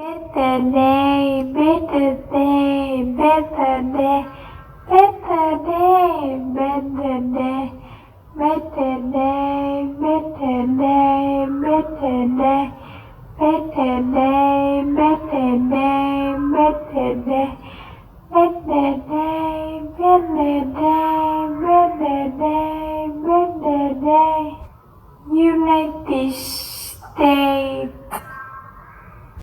Better day, better day, better day, better day, better day, better day, better day, better day, better day, better day, better day, better day, better day, better day, better day. United States.